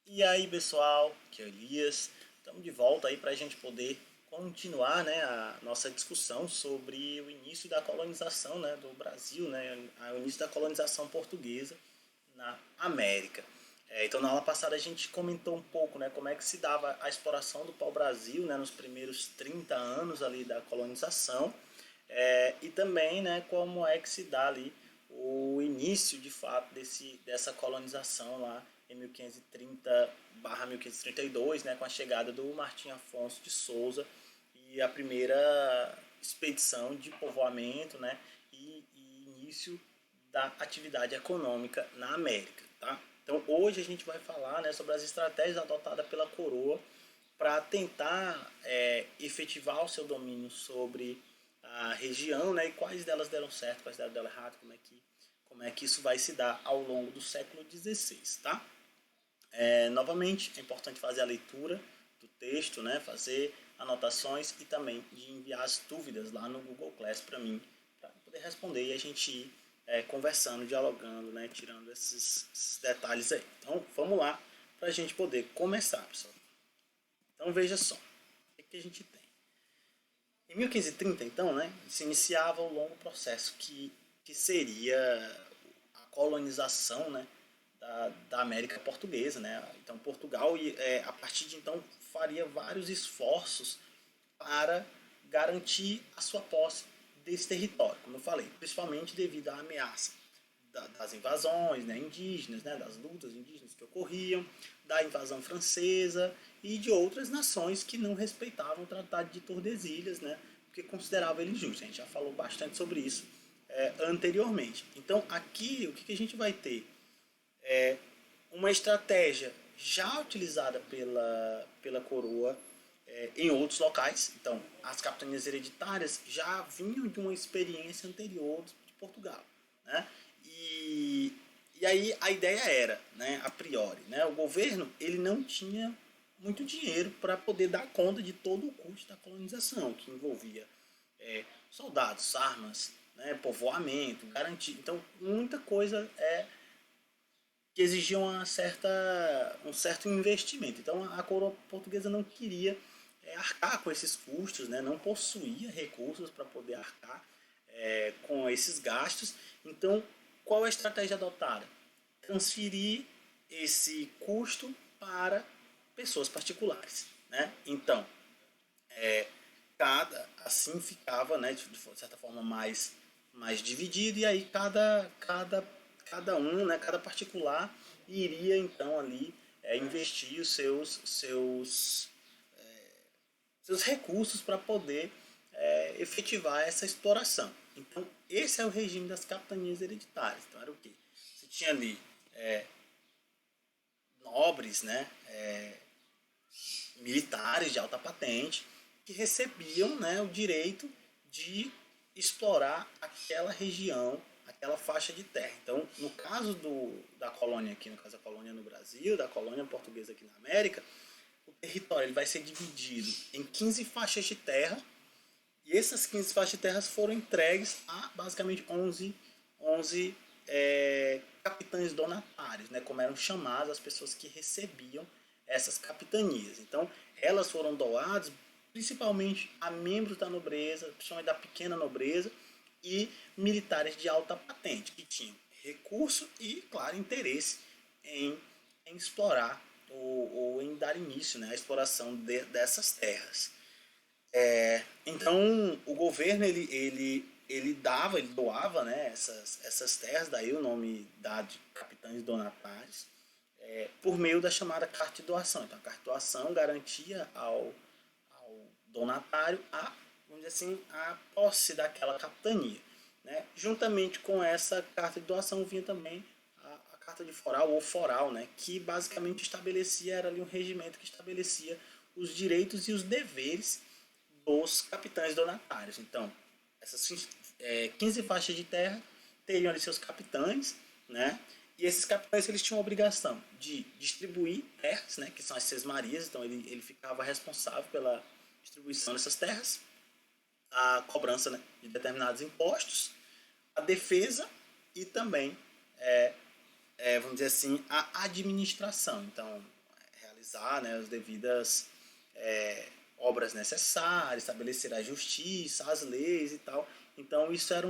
E aí, pessoal, aqui é o Elias. Estamos de volta aí para a gente poder continuar, né, a nossa discussão sobre o início da colonização, né, do Brasil, né, o início da colonização portuguesa na América. Então, na aula passada a gente comentou um pouco, né, como é que se dava a exploração do pau-brasil, né, nos primeiros 30 anos ali da colonização, e também, né, como é que se dá ali o início de fato dessa colonização lá em 1530/1532, né, com a chegada do Martim Afonso de Souza e a primeira expedição de povoamento, né, e início da atividade econômica na América. Tá? Então hoje a gente vai falar, né, sobre as estratégias adotadas pela coroa para tentar efetivar o seu domínio sobre a região, né, e quais delas deram certo, quais delas deram errado, como é que isso vai se dar ao longo do século XVI. Tá? Novamente, é importante fazer a leitura do texto, né, fazer anotações e também de enviar as dúvidas lá no Google Class para mim, para poder responder e a gente ir conversando, dialogando, né, tirando esses detalhes aí. Então, vamos lá para a gente poder começar, pessoal. Então, veja só, o que a gente tem. Em 1530, então, né, se iniciava o longo processo que seria a colonização, né, da América Portuguesa. Né? Então, Portugal, a partir de então, faria vários esforços para garantir a sua posse desse território, como eu falei, principalmente devido à ameaça das invasões, né, indígenas, né, das lutas indígenas que ocorriam, da invasão francesa e de outras nações que não respeitavam o Tratado de Tordesilhas, né, porque consideravam ele injusto. A gente já falou bastante sobre isso anteriormente. Então, aqui, o que a gente vai ter? Uma estratégia já utilizada pela coroa em outros locais. Então, as capitanias hereditárias já vinham de uma experiência anterior de Portugal. Né? E aí a ideia era, né, a priori, né, o governo ele não tinha muito dinheiro para poder dar conta de todo o custo da colonização, que envolvia soldados, armas, né, povoamento, garantia. Então, muita coisa que exigiam um certo investimento. Então a coroa portuguesa não queria arcar com esses custos, né? Não possuía recursos para poder arcar com esses gastos. Então, qual é a estratégia adotada? Transferir esse custo para pessoas particulares. Né? Então, assim ficava, né, de certa forma mais dividido, e aí cada um, né, cada particular iria então ali investir os seus recursos para poder efetivar essa exploração. Então esse é o regime das capitanias hereditárias. Então era o quê? Você tinha ali nobres, né, militares de alta patente que recebiam, né, o direito de explorar aquela região, aquela faixa de terra. Então, no caso da colônia aqui, no caso da colônia no Brasil, da colônia portuguesa aqui na América, o território ele vai ser dividido em 15 faixas de terra, e essas 15 faixas de terras foram entregues a basicamente 11 capitães donatários, né, como eram chamadas as pessoas que recebiam essas capitanias. Então, elas foram doadas principalmente a membros da nobreza, principalmente da pequena nobreza, e militares de alta patente, que tinham recurso e, claro, interesse em explorar ou em dar início, né, à exploração dessas terras. Então o governo ele doava, né, essas terras, daí o nome dado de capitães donatários, por meio da chamada carta de doação. Então a carta de doação garantia ao donatário vamos dizer assim, a posse daquela capitania. Né? Juntamente com essa carta de doação vinha também a carta de foral ou foral, né? Que basicamente estabelecia, era ali um regimento que estabelecia os direitos e os deveres dos capitães donatários. Então, essas 15 faixas de terra teriam ali seus capitães, né? E esses capitães eles tinham a obrigação de distribuir terras, né? Que são as sesmarias. Então, ele ficava responsável pela distribuição dessas terras, a cobrança, né, de determinados impostos, a defesa e também, vamos dizer assim, a administração. Então, realizar, né, as devidas obras necessárias, estabelecer a justiça, as leis e tal. Então isso era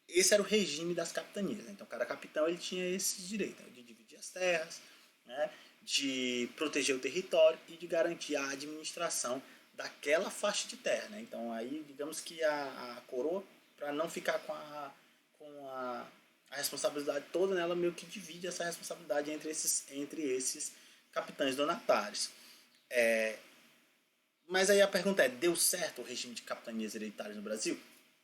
esse era o regime das capitanias. Né? Então cada capitão ele tinha esse direito, né, de dividir as terras, né, de proteger o território e de garantir a administração daquela faixa de terra. Né? Então aí digamos que a coroa, para não ficar com a responsabilidade toda, né, ela meio que divide essa responsabilidade entre esses capitães donatários. Mas aí a pergunta é, deu certo o regime de capitanias hereditárias no Brasil?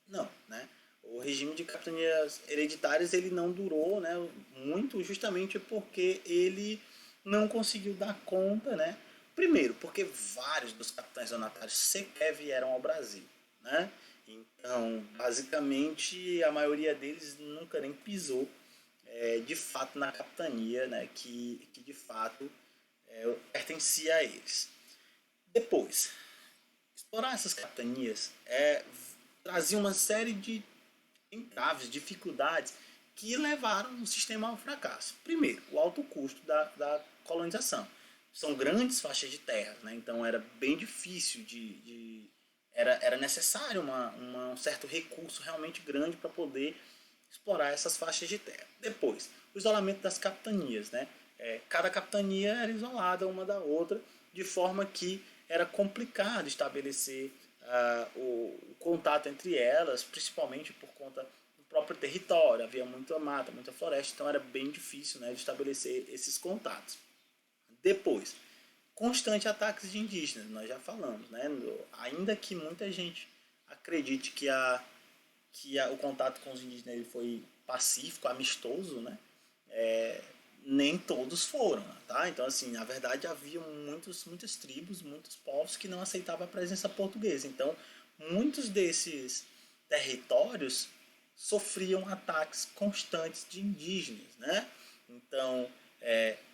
Não, né? O regime de capitanias hereditárias ele não durou, né, muito, justamente porque ele não conseguiu dar conta, né? Primeiro, porque vários dos capitães donatários sequer vieram ao Brasil, né? Então, basicamente, a maioria deles nunca nem pisou de fato na capitania, né, que de fato pertencia a eles. Depois, explorar essas capitanias trazia uma série de entraves, dificuldades que levaram o sistema ao fracasso. Primeiro, o alto custo da colonização. São grandes faixas de terra, né? Então era bem difícil era necessário um certo recurso realmente grande para poder explorar essas faixas de terra. Depois, o isolamento das capitanias. Né? Cada capitania era isolada uma da outra, de forma que era complicado estabelecer o contato entre elas, principalmente por conta do próprio território. Havia muita mata, muita floresta, então era bem difícil, né, de estabelecer esses contatos. Depois, constante ataques de indígenas, nós já falamos. Né? Ainda que muita gente acredite que o contato com os indígenas ele foi pacífico, amistoso, né? Nem todos foram, tá? Então, assim, na verdade havia muitas tribos, muitos povos que não aceitavam a presença portuguesa. Então, muitos desses territórios sofriam ataques constantes de indígenas, né? Então,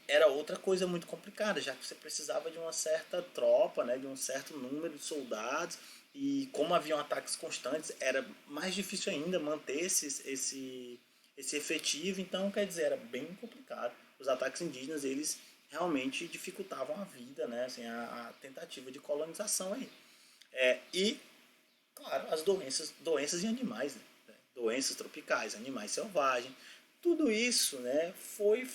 era outra coisa muito complicada, já que você precisava de uma certa tropa, né, de um certo número de soldados, e como haviam ataques constantes, era mais difícil ainda manter esse efetivo, então, quer dizer, era bem complicado. Os ataques indígenas, eles realmente dificultavam a vida, né, assim, a tentativa de colonização aí. E, claro, as doenças em animais, né, doenças tropicais, animais selvagens, tudo isso, né, foi,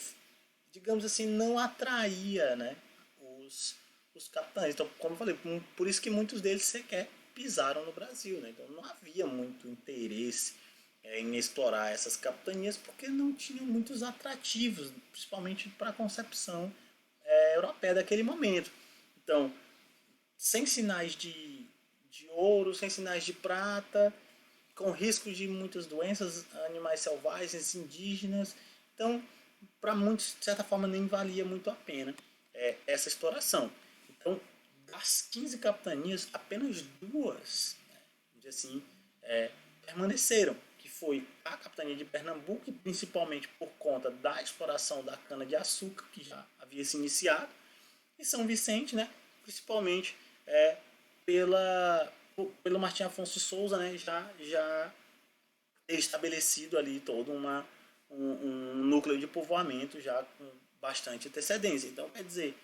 digamos assim, não atraía, né, os capitães. Então, como eu falei, por isso que muitos deles sequer pisaram no Brasil. Né? Então, não havia muito interesse em explorar essas capitanias porque não tinham muitos atrativos, principalmente para a concepção europeia daquele momento. Então, sem sinais de ouro, sem sinais de prata, com risco de muitas doenças, animais selvagens, indígenas. Então, para muitos, de certa forma, nem valia muito a pena essa exploração. Então, das 15 capitanias, apenas duas, né, assim, permaneceram, que foi a capitania de Pernambuco, principalmente por conta da exploração da cana-de-açúcar, que já havia se iniciado, e São Vicente, né, principalmente pelo Martim Afonso de Souza, né, já ter estabelecido ali todo um núcleo de povoamento já com bastante antecedência. Então, quer dizer,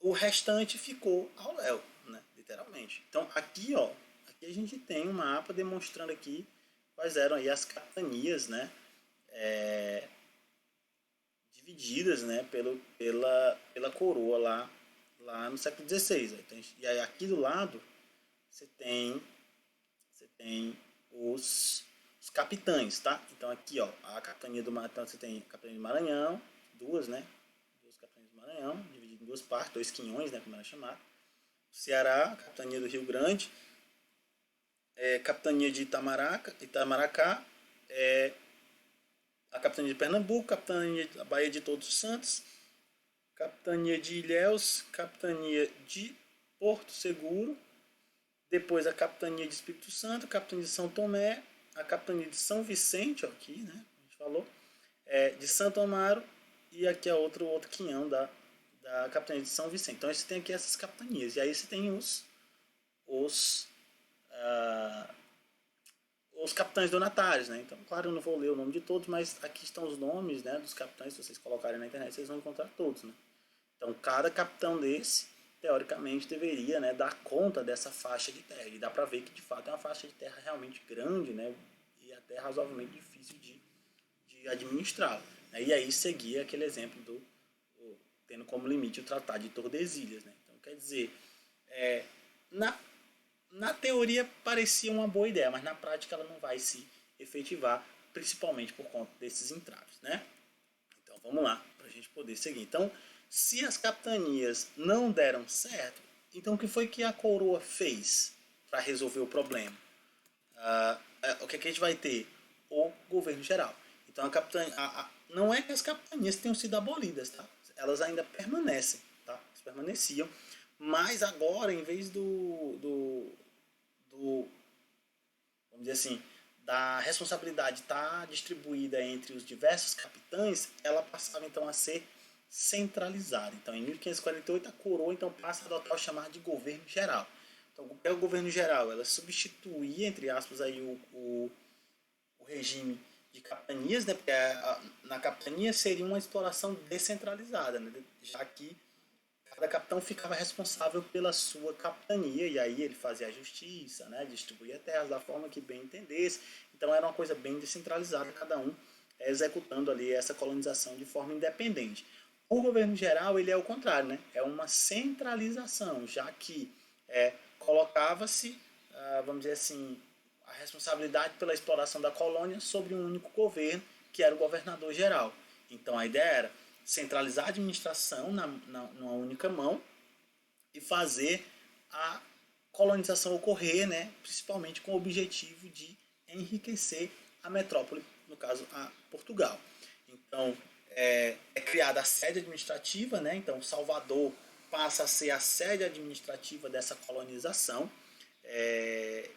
o restante ficou ao léu, né, literalmente. Então, aqui a gente tem um mapa demonstrando aqui quais eram aí as capitanias, né, divididas, né, pela coroa lá no século XVI. Então, e aí aqui do lado você tem os capitães, tá? Então aqui, a capitania do Maranhão, você tem a capitania do Maranhão, duas, né? Duas capitanias do Maranhão, divididas em duas partes, dois quinhões, né, como era chamado. Ceará, a capitania do Rio Grande, capitania de Itamaracá, a capitania de Pernambuco, capitania da Baía de Todos os Santos, capitania de Ilhéus, capitania de Porto Seguro, depois a capitania de Espírito Santo, a capitania de São Tomé, a capitania de São Vicente, aqui, né, a gente falou, de Santo Amaro, e aqui é outro quinhão da capitania de São Vicente. Então você tem aqui essas capitanias, e aí você tem os capitães donatários, né? Então, claro, eu não vou ler o nome de todos, mas aqui estão os nomes, né, dos capitães. Se vocês colocarem na internet, vocês vão encontrar todos, né? Então, cada capitão desse, teoricamente, deveria, né, dar conta dessa faixa de terra. E dá para ver que, de fato, é uma faixa de terra realmente grande, né, e até razoavelmente difícil de administrar. E aí seguia aquele exemplo tendo como limite o Tratado de Tordesilhas. Né? Então, quer dizer, na, na teoria parecia uma boa ideia, mas na prática ela não vai se efetivar, principalmente por conta desses entraves. Né? Então vamos lá, para a gente poder seguir. Então, se as capitanias não deram certo, então o que foi que a coroa fez para resolver o problema? O que, é que a gente vai ter? O governo geral. Então, não é que as capitanias tenham sido abolidas, tá? Elas ainda permanecem, tá? Elas permaneciam, mas agora, em vez vamos dizer assim, da responsabilidade estar distribuída entre os diversos capitães, ela passava então a ser centralizada. Então, em 1548, a coroa então passa a adotar o chamado de governo geral. Então, o que é o governo geral? Ela substituía, entre aspas, aí o regime de capitanias, né? Porque na capitania seria uma exploração descentralizada, né? Já que cada capitão ficava responsável pela sua capitania, e aí ele fazia a justiça, né? Distribuía terras da forma que bem entendesse. Então era uma coisa bem descentralizada, cada um executando ali essa colonização de forma independente. O governo geral ele é o contrário, né? É uma centralização, já que colocava-se, vamos dizer assim, a responsabilidade pela exploração da colônia sobre um único governo, que era o governador geral. Então a ideia era centralizar a administração numa única mão e fazer a colonização ocorrer, né, principalmente com o objetivo de enriquecer a metrópole, no caso a Portugal. Então é criada a sede administrativa, né, então Salvador passa a ser a sede administrativa dessa colonização.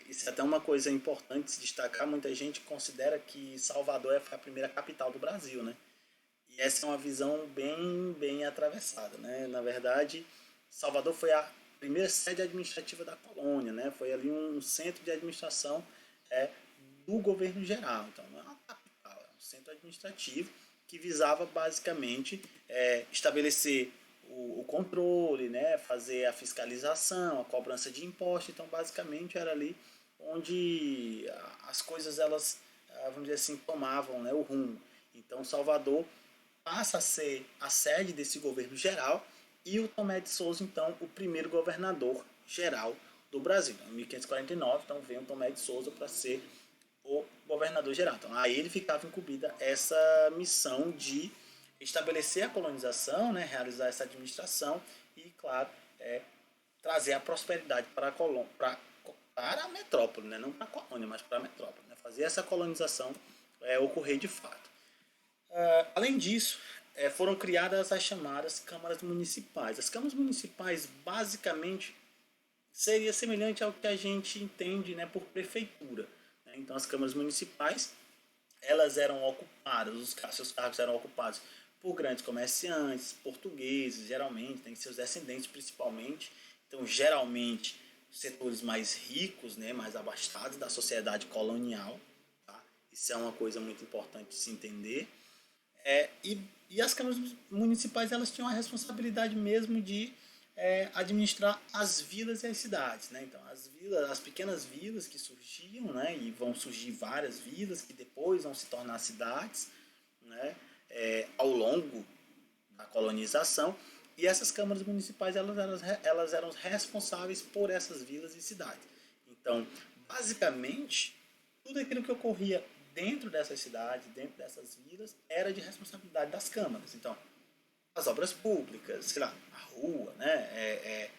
Isso é até uma coisa importante de se destacar. Muita gente considera que Salvador foi a primeira capital do Brasil, né? E essa é uma visão bem atravessada, né? Na verdade, Salvador foi a primeira sede administrativa da colônia, né? Foi ali um centro de administração do governo geral. Então, não é uma capital, é um centro administrativo que visava basicamente estabelecer o controle, né? Fazer a fiscalização, a cobrança de impostos. Então, basicamente, era ali onde as coisas, elas, vamos dizer assim, tomavam, né, o rumo. Então, Salvador passa a ser a sede desse governo geral e o Tomé de Souza, então, o primeiro governador geral do Brasil. Em 1549, então, vem o Tomé de Souza para ser o governador geral. Então, a ele ficava incumbida essa missão de estabelecer a colonização, né, realizar essa administração e, claro, trazer a prosperidade para a metrópole, né, não para a colônia, mas para a metrópole, né, fazer essa colonização ocorrer de fato. Além disso, foram criadas as chamadas câmaras municipais. As câmaras municipais, basicamente, seria semelhante ao que a gente entende, né, por prefeitura. Né? Então, as câmaras municipais, elas eram ocupadas, seus cargos eram ocupados por grandes comerciantes, portugueses, geralmente, tem seus descendentes principalmente. Então, geralmente, setores mais ricos, né, mais abastados da sociedade colonial. Tá? Isso é uma coisa muito importante de se entender. E as câmaras municipais, elas tinham a responsabilidade mesmo de administrar as vilas e as cidades, né? Então as pequenas vilas que surgiam, né? E vão surgir várias vilas que depois vão se tornar cidades, né? Ao longo da colonização. E essas câmaras municipais, elas eram responsáveis por essas vilas e cidades. Então, basicamente, tudo aquilo que ocorria dentro dessas cidades, dentro dessas vilas, era de responsabilidade das câmaras. Então, as obras públicas, sei lá, a rua, né,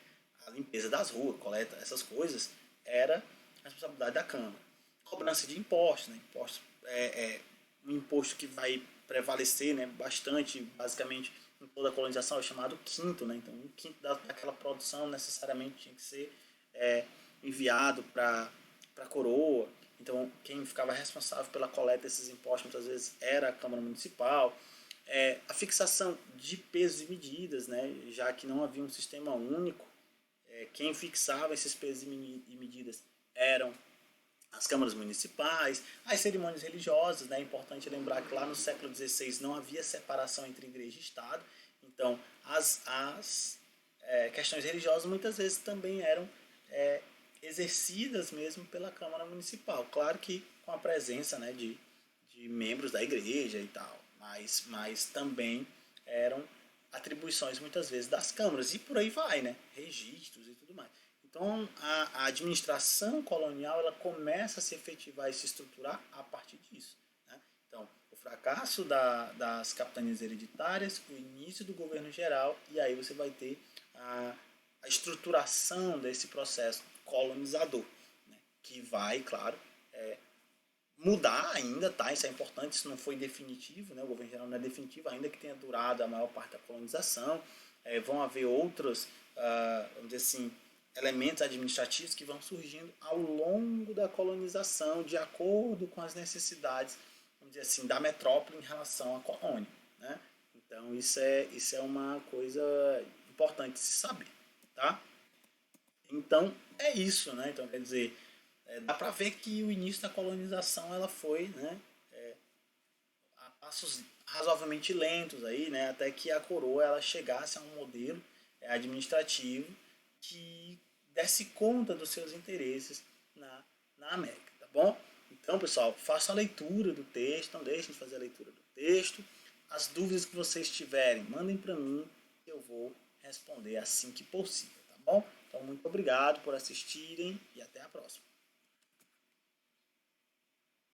a limpeza das ruas, coleta, essas coisas, era responsabilidade da Câmara. Cobrança de impostos, né, um imposto que vai prevalecer, né, bastante, basicamente, em toda a colonização, é chamado quinto. Né, então, um quinto daquela produção necessariamente tinha que ser enviado para a coroa. Então, quem ficava responsável pela coleta desses impostos muitas vezes era a Câmara Municipal. A fixação de pesos e medidas, né, já que não havia um sistema único, quem fixava esses pesos e medidas eram as câmaras municipais. As cerimônias religiosas, né, é importante lembrar que lá no século XVI não havia separação entre igreja e Estado, Então, as questões religiosas muitas vezes também eram exercidas mesmo pela Câmara Municipal. Claro que com a presença, né, de membros da igreja e tal, mas também eram atribuições muitas vezes das câmaras e por aí vai, né? Registros e tudo mais. Então a administração colonial ela começa a se efetivar e se estruturar a partir disso. Né? Então o fracasso das capitanias hereditárias, o início do governo geral e aí você vai ter a estruturação desse processo colonizador, né? Que vai, claro, mudar ainda, tá? Isso é importante, isso não foi definitivo, né? O governo geral não é definitivo, ainda que tenha durado a maior parte da colonização. Vão haver outros, vamos dizer assim, elementos administrativos que vão surgindo ao longo da colonização, de acordo com as necessidades, vamos dizer assim, da metrópole em relação à colônia, né? Então isso é uma coisa importante de se saber, tá? Então é isso, né? Então quer dizer, dá para ver que o início da colonização ela foi, né, a passos razoavelmente lentos aí, né, até que a coroa ela chegasse a um modelo administrativo que desse conta dos seus interesses na América, tá bom? Então, pessoal, faça a leitura do texto, não deixem de fazer a leitura do texto. As dúvidas que vocês tiverem, mandem para mim, que eu vou responder assim que possível, tá bom? Então, muito obrigado por assistirem e até a próxima.